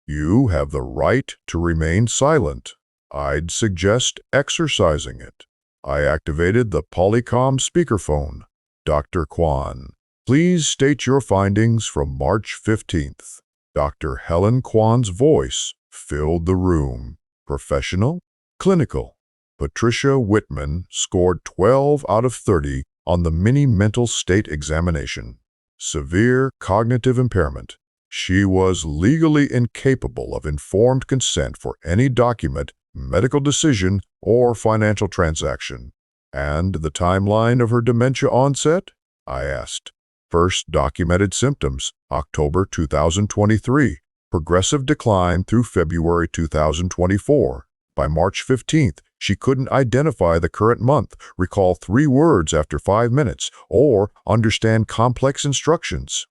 You have the right to remain silent. I'd suggest exercising it. I activated the Polycom speakerphone. Dr. Kwan, please state your findings from March 15th. Dr. Helen Kwan's voice filled the room. Professional, clinical. Patricia Whitman scored 12 out of 30 on the mini mental state examination. Severe cognitive impairment. She was legally incapable of informed consent for any document, medical decision, or financial transaction. And the timeline of her dementia onset? I asked. First documented symptoms, October 2023. Progressive decline through February 2024. By March 15th, she couldn't identify the current month, recall 3 words after 5 minutes, or understand complex instructions.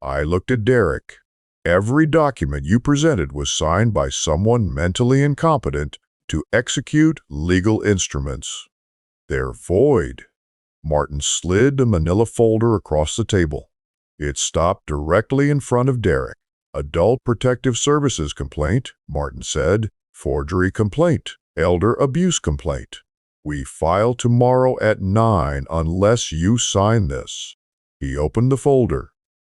I looked at Derek. Every document you presented was signed by someone mentally incompetent to execute legal instruments. They're void. Martin slid a manila folder across the table. It stopped directly in front of Derek. Adult Protective Services complaint, Martin said. Forgery complaint. Elder abuse complaint. We file tomorrow at 9 unless you sign this. He opened the folder.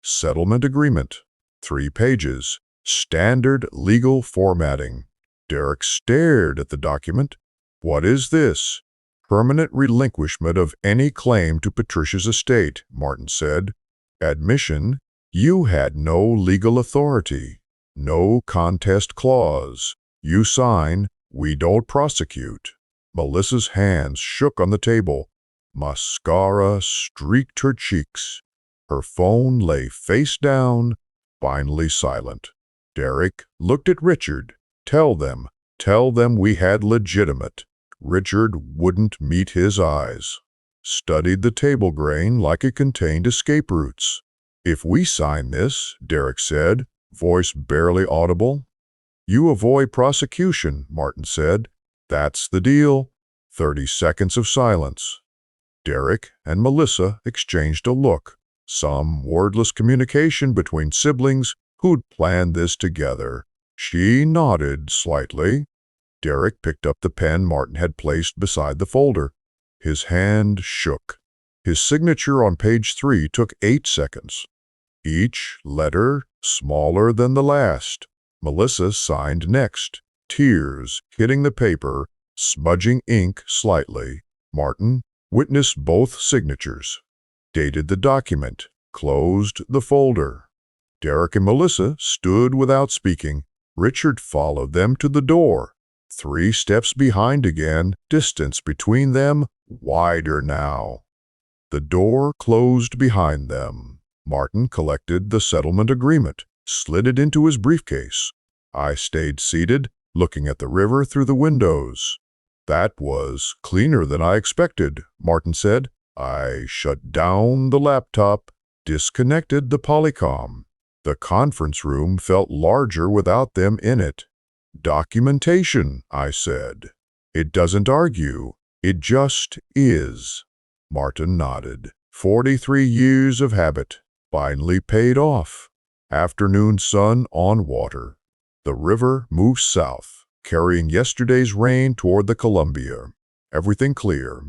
Settlement agreement. 3 pages. Standard legal formatting. Derek stared at the document. What is this? Permanent relinquishment of any claim to Patricia's estate, Martin said. Admission, you had no legal authority. No contest clause. You sign, we don't prosecute. Melissa's hands shook on the table. Mascara streaked her cheeks. Her phone lay face down, finally silent. Derek looked at Richard. Tell them we had legitimate. Richard wouldn't meet his eyes. Studied the table grain like it contained escape routes. If we sign this, Derek said, voice barely audible. You avoid prosecution, Martin said. That's the deal. 30 seconds of silence. Derek and Melissa exchanged a look. Some wordless communication between siblings who'd planned this together. She nodded slightly. Derek picked up the pen Martin had placed beside the folder. His hand shook. His signature on page 3 took 8 seconds. Each letter smaller than the last. Melissa signed next, tears hitting the paper Smudging ink slightly, Martin witnessed both signatures, dated the document, closed the folder. Derek and Melissa stood without speaking. Richard followed them to the door. 3 steps behind again, distance between them wider now. The door closed behind them. Martin collected the settlement agreement, slid it into his briefcase. I stayed seated, looking at the river through the windows. "That was cleaner than I expected," Martin said. I shut down the laptop, disconnected the Polycom. The conference room felt larger without them in it. "Documentation," I said. "It doesn't argue. It just is." Martin nodded. 43 years of habit finally paid off. Afternoon sun on water. The river moves south, carrying yesterday's rain toward the Columbia. Everything clear.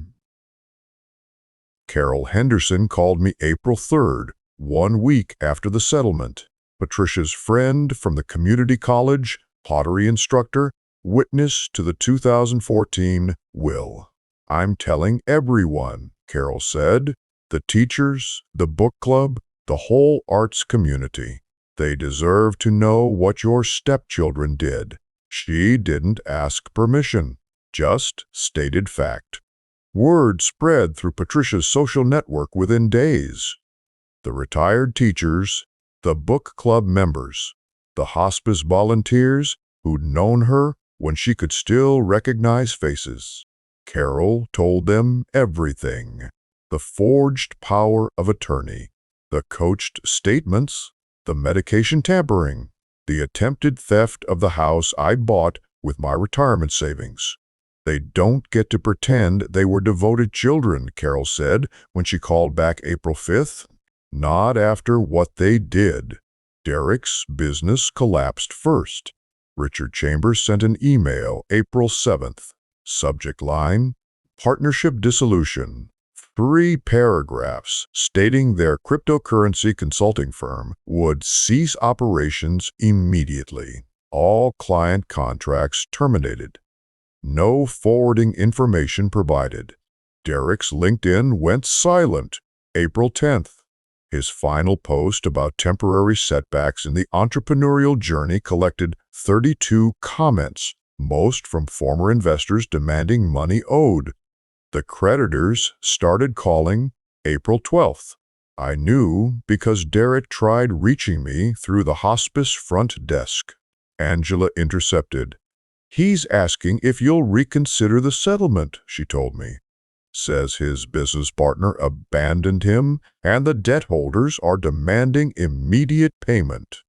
Carol Henderson called me April 3rd, 1 week after the settlement. Patricia's friend from the community college, pottery instructor, witness to the 2014 will. "I'm telling everyone," Carol said. "The teachers, the book club, the whole arts community. They deserve to know what your stepchildren did. She didn't ask permission, just stated fact." Word spread through Patricia's social network within days. The retired teachers, the book club members, the hospice volunteers who'd known her when she could still recognize faces. Carol told them everything. The forged power of attorney, the coached statements, the medication tampering, the attempted theft of the house I bought with my retirement savings. "They don't get to pretend they were devoted children," Carol said when she called back April 5th. "Not after what they did." Derek's business collapsed first. Richard Chambers sent an email April 7th. Subject line, "Partnership dissolution." 3 paragraphs stating their cryptocurrency consulting firm would cease operations immediately. All client contracts terminated. No forwarding information provided. Derek's LinkedIn went silent April 10th. His final post about temporary setbacks in the entrepreneurial journey collected 32 comments, most from former investors demanding money owed. The creditors started calling April 12th. I knew because Derek tried reaching me through the hospice front desk. Angela intercepted. "He's asking if you'll reconsider the settlement," she told me. "Says his business partner abandoned him and the debt holders are demanding immediate payment.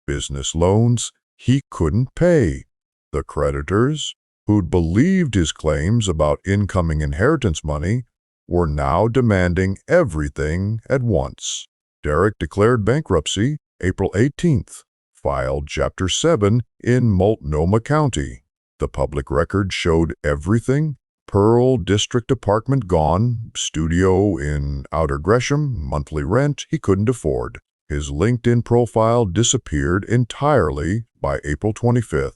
Business loans he couldn't pay. The creditors, who'd believed his claims about incoming inheritance money, were now demanding everything at once." Derek declared bankruptcy April 18th, filed Chapter 7 in Multnomah County. The public record showed everything: Pearl District apartment gone, studio in Outer Gresham, monthly rent he couldn't afford. His LinkedIn profile disappeared entirely by April 25th.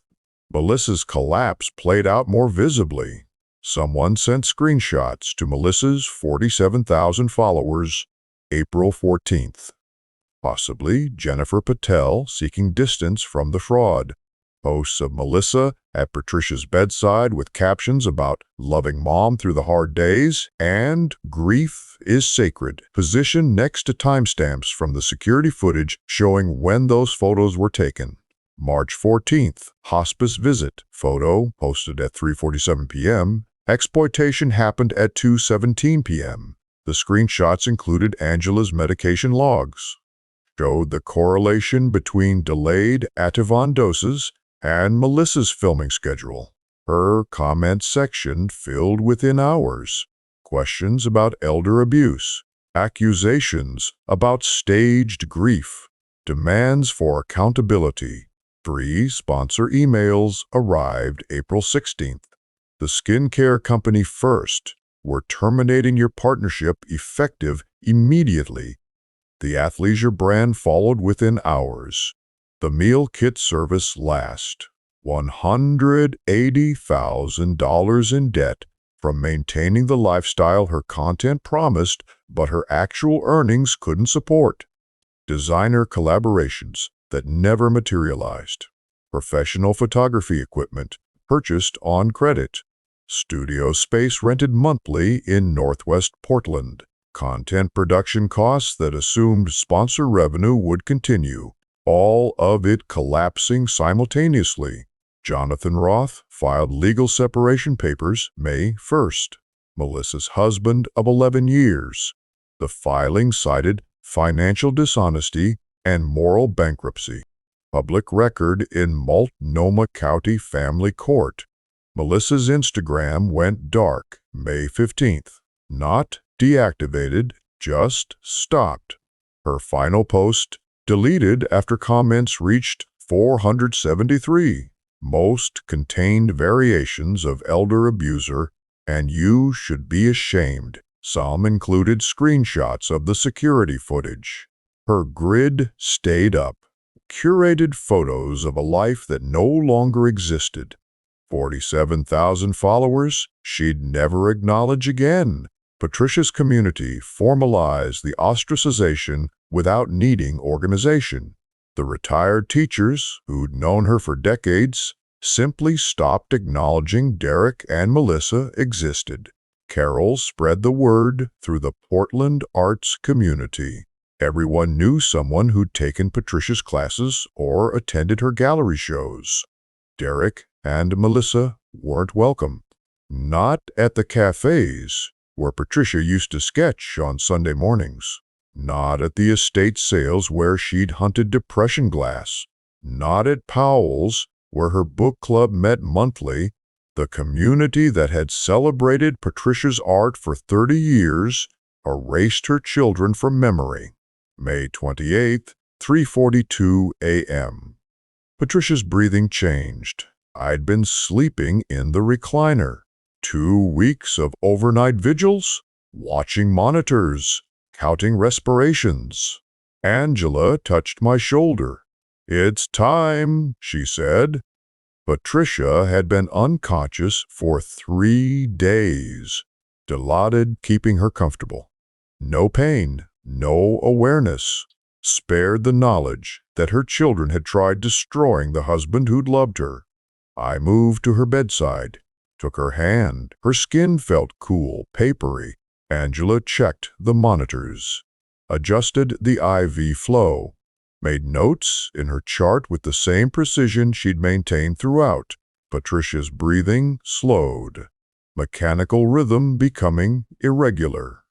Melissa's collapse played out more visibly. Someone sent screenshots to Melissa's 47,000 followers April 14th. Possibly Jennifer Patel seeking distance from the fraud. Posts of Melissa at Patricia's bedside with captions about loving mom through the hard days and grief is sacred, positioned next to timestamps from the security footage showing when those photos were taken. March 14th, hospice visit, photo posted at 3:47 p.m. Exploitation happened at 2:17 p.m. The screenshots included Angela's medication logs, showed the correlation between delayed Ativan doses and Melissa's filming schedule. Her comment section filled within hours. Questions about elder abuse, accusations about staged grief, demands for accountability. 3 sponsor emails arrived April 16th. The skincare company first. We're terminating your partnership effective immediately. The athleisure brand followed within hours. The meal kit service last. $180,000 in debt from maintaining the lifestyle her content promised but her actual earnings couldn't support. Designer collaborations that never materialized. Professional photography equipment purchased on credit. Studio space rented monthly in Northwest Portland. Content production costs that assumed sponsor revenue would continue. All of it collapsing simultaneously. Jonathan Roth filed legal separation papers May 1st. Melissa's husband of 11 years. The filing cited financial dishonesty and moral bankruptcy. Public record in Multnomah County Family Court. Melissa's Instagram went dark May 15th. Not deactivated, just stopped. Her final post deleted after comments reached 473. Most contained variations of elder abuser, and you should be ashamed. Some included screenshots of the security footage. Her grid stayed up. Curated photos of a life that no longer existed. 47,000 followers she'd never acknowledge again. Patricia's community formalized the ostracization without needing organization. The retired teachers, who'd known her for decades, simply stopped acknowledging Derek and Melissa existed. Carol spread the word through the Portland arts community. Everyone knew someone who'd taken Patricia's classes or attended her gallery shows. Derek and Melissa weren't welcome. Not at the cafes where Patricia used to sketch on Sunday mornings. Not at the estate sales where she'd hunted depression glass. Not at Powell's, where her book club met monthly. The community that had celebrated Patricia's art for 30 years erased her children from memory. May 28th, 3:42 a.m. Patricia's breathing changed. I'd been sleeping in the recliner. 2 weeks of overnight vigils, watching monitors, counting respirations. Angela touched my shoulder. "It's time," she said. Patricia had been unconscious for 3 days. Dilaudid, keeping her comfortable. No pain, no awareness. Spared the knowledge that her children had tried destroying the husband who'd loved her. I moved to her bedside, took her hand. Her skin felt cool, papery. Angela checked the monitors, adjusted the IV flow, made notes in her chart with the same precision she'd maintained throughout. Patricia's breathing slowed, mechanical rhythm becoming irregular.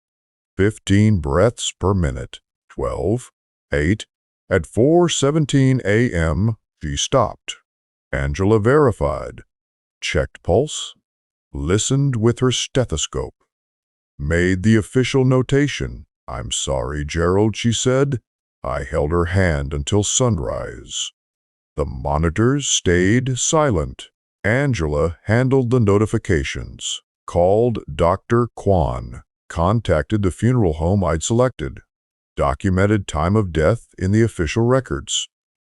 15 breaths per minute, 12, 8. At 4:17 a.m., she stopped. Angela verified, checked pulse, listened with her stethoscope, made the official notation. "I'm sorry, Gerald," she said. I held her hand until sunrise. The monitors stayed silent. Angela handled the notifications, called Dr. Kwan, contacted the funeral home I'd selected, documented time of death in the official records.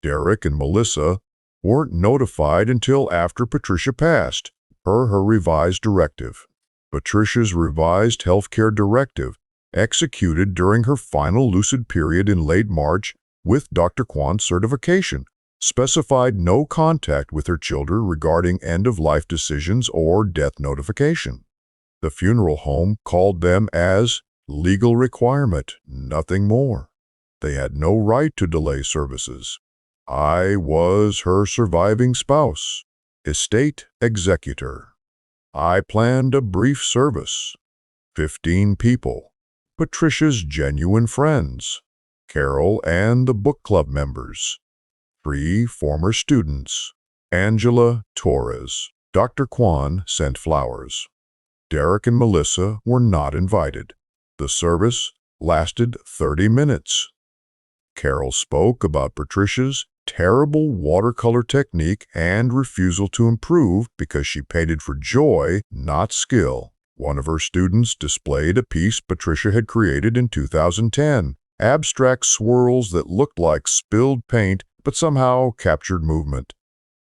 Derek and Melissa weren't notified until after Patricia passed, per her revised directive. Patricia's revised healthcare directive, executed during her final lucid period in late March with Dr. Kwan's certification, specified no contact with her children regarding end-of-life decisions or death notification. The funeral home called them as legal requirement, nothing more. They had no right to delay services. I was her surviving spouse, estate executor. I planned a brief service. 15 people, Patricia's genuine friends, Carol and the book club members, 3 former students, Angela Torres. Dr. Kwan sent flowers. Derek and Melissa were not invited. The service lasted 30 minutes. Carol spoke about Patricia's terrible watercolor technique and refusal to improve because she painted for joy, not skill. One of her students displayed a piece Patricia had created in 2010, abstract swirls that looked like spilled paint but somehow captured movement.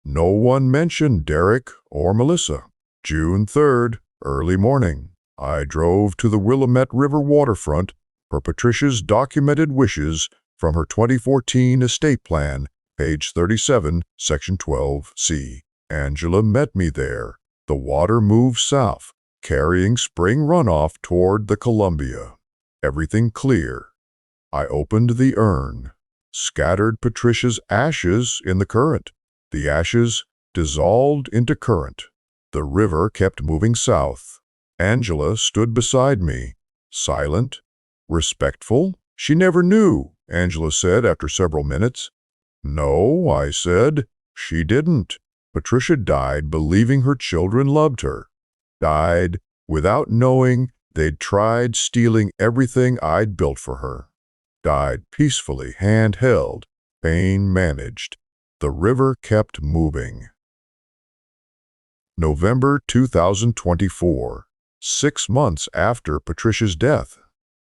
No one mentioned Derek or Melissa. June 3rd, early morning. I drove to the Willamette River waterfront for Patricia's documented wishes from her 2014 estate plan, page 37, section 12C. Angela met me there. The water moved south, carrying spring runoff toward the Columbia. Everything clear. I opened the urn, scattered Patricia's ashes in the current. The ashes dissolved into current. The river kept moving south. Angela stood beside me, silent, respectful. She never knew, Angela said after several minutes. No, I said, she didn't. Patricia died believing her children loved her. Died without knowing they'd tried stealing everything I'd built for her. Died peacefully, hand-held, pain-managed. The river kept moving. November 2024, 6 months after Patricia's death.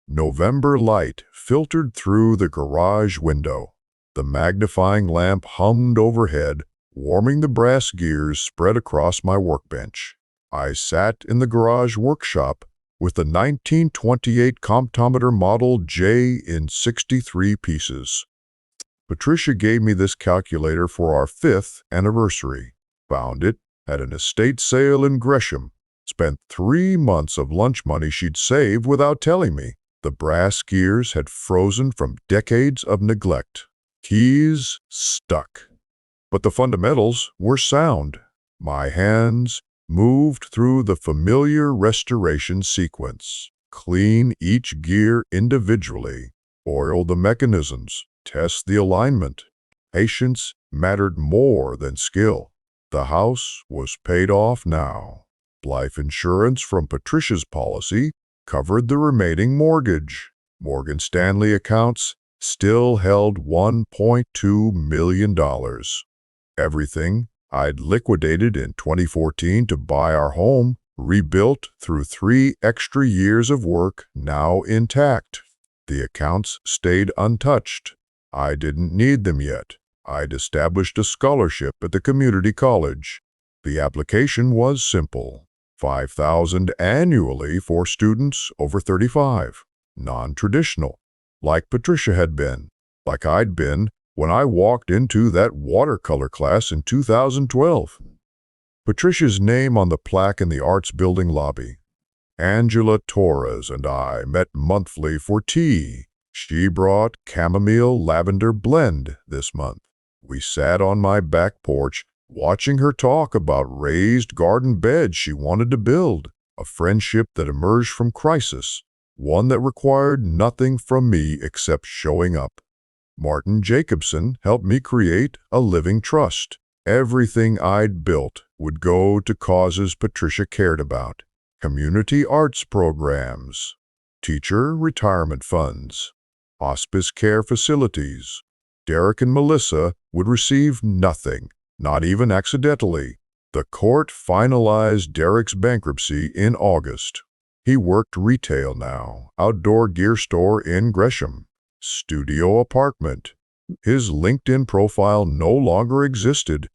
November light filtered through the garage window. The magnifying lamp hummed overhead, warming the brass gears spread across my workbench. I sat in the garage workshop with the 1928 comptometer model J in 63 pieces. Patricia gave me this calculator for our 5th anniversary. Found it at an estate sale in Gresham. Spent 3 months of lunch money she'd saved without telling me. The brass gears had frozen from decades of neglect. Keys stuck. But the fundamentals were sound. My hands moved through the familiar restoration sequence. Clean each gear individually. Oil the mechanisms. Test the alignment. Patience mattered more than skill. The house was paid off now. Life insurance from Patricia's policy covered the remaining mortgage. Morgan Stanley accounts still held $1.2 million. Everything I'd liquidated in 2014 to buy our home, rebuilt through 3 extra years of work, now intact. The accounts stayed untouched. I didn't need them yet. I'd established a scholarship at the community college. The application was simple. $5,000 annually for students over 35. Non-traditional. Like Patricia had been. Like I'd been when I walked into that watercolor class in 2012. Patricia's name on the plaque in the Arts Building lobby. Angela Torres and I met monthly for tea. She brought chamomile lavender blend this month. We sat on my back porch watching her talk about raised garden beds she wanted to build, a friendship that emerged from crisis, one that required nothing from me except showing up. Martin Jacobson helped me create a living trust. Everything I'd built would go to causes Patricia cared about. Community arts programs, teacher retirement funds, hospice care facilities. Derek and Melissa would receive nothing, not even accidentally. The court finalized Derek's bankruptcy in August. He worked retail now, outdoor gear store in Gresham, studio apartment. His LinkedIn profile no longer existed.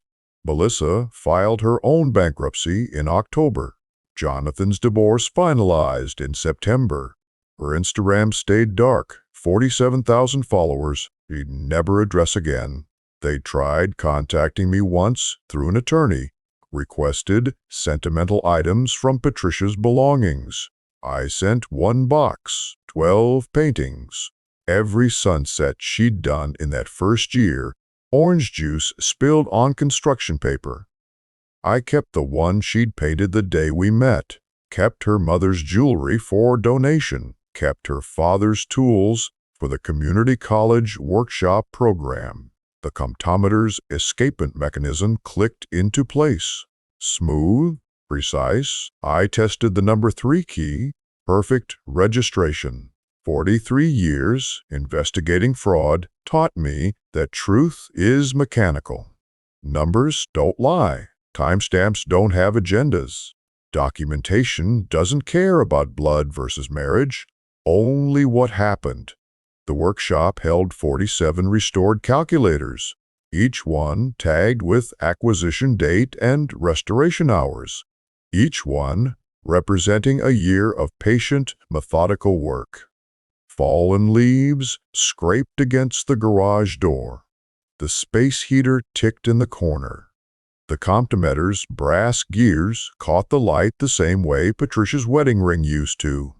Melissa filed her own bankruptcy in October. Jonathan's divorce finalized in September. Her Instagram stayed dark, 47,000 followers. He'd never address again. They tried contacting me once through an attorney, requested sentimental items from Patricia's belongings. I sent 1 box, 12 paintings. Every sunset she'd done in that first year, orange juice spilled on construction paper. I kept the one she'd painted the day we met, kept her mother's jewelry for donation, kept her father's tools for the community college workshop program. The comptometer's escapement mechanism clicked into place. Smooth, precise. I tested the number 3 key, perfect registration. 43 years investigating fraud taught me that truth is mechanical. Numbers don't lie. Timestamps don't have agendas. Documentation doesn't care about blood versus marriage, only what happened. The workshop held 47 restored calculators, each one tagged with acquisition date and restoration hours, each one representing a year of patient, methodical work. Fallen leaves scraped against the garage door. The space heater ticked in the corner. The comptometer's brass gears caught the light the same way Patricia's wedding ring used to.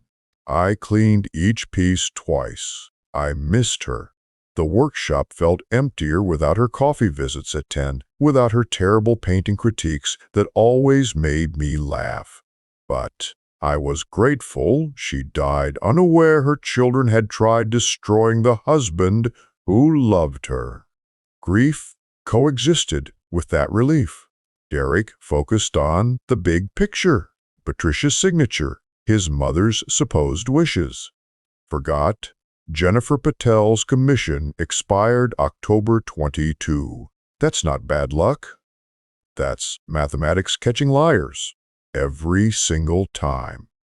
I cleaned each piece twice. I missed her. The workshop felt emptier without her coffee visits at 10, without her terrible painting critiques that always made me laugh. But I was grateful she died unaware her children had tried destroying the husband who loved her. Grief coexisted with that relief. Derek focused on the big picture, Patricia's signature, his mother's supposed wishes. Forgot Jennifer Patel's commission expired October 22. That's not bad luck. That's mathematics catching liars every single time.